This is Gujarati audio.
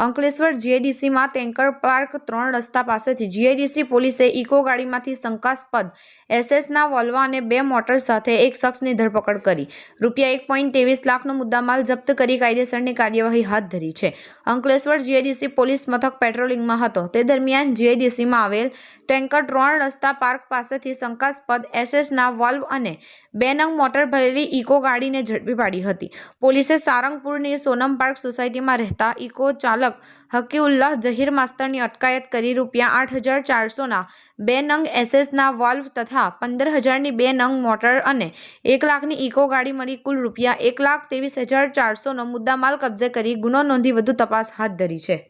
અંકલેશ્વર જીઆઈડીસીમાં ટેન્કર પાર્ક 3 રસ્તા પાસેથી જીઆઈડીસી પોલીસે ઇકો ગાડીમાંથી શંકાસ્પદ એસએસના વોલ્વો અને 2 મોટર સાથે એક શખ્સની ધરપકડ કરી ₹1.23 લાખનો મુદ્દામાલ જપ્ત કરી કાયદેસરની કાર્યવાહી હાથ ધરી છે. અંકલેશ્વર જીઆઈડીસી પોલીસ મથક પેટ્રોલિંગમાં હતો તે દરમિયાન જીઆઈડીસીમાં આવેલ ટેન્કર 3 રસ્તા પાર્ક પાસેથી શંકાસ્પદ એસએસના વોલ્વ અને 2 નંગ મોટર ભરેલી ઇકો ગાડીને ઝડપી પાડી હતી. પોલીસે સારંગપુરની સોનમ પાર્ક સોસાયટીમાં રહેતા ઇકો ચાલક હકીઉલ્લાહ જહીર માસ્તરની અટકાયત કરી ₹8,400ના 2 નંગ એસએસના વોલ્વ તથા 15,000ની 2 નંગ મોટર અને 1 લાખની ઇકો ગાડી મળી કુલ ₹1,23,400નો મુદ્દામાલ કબ્જે કરી ગુનો નોંધી વધુ તપાસ હાથ ધરી છે.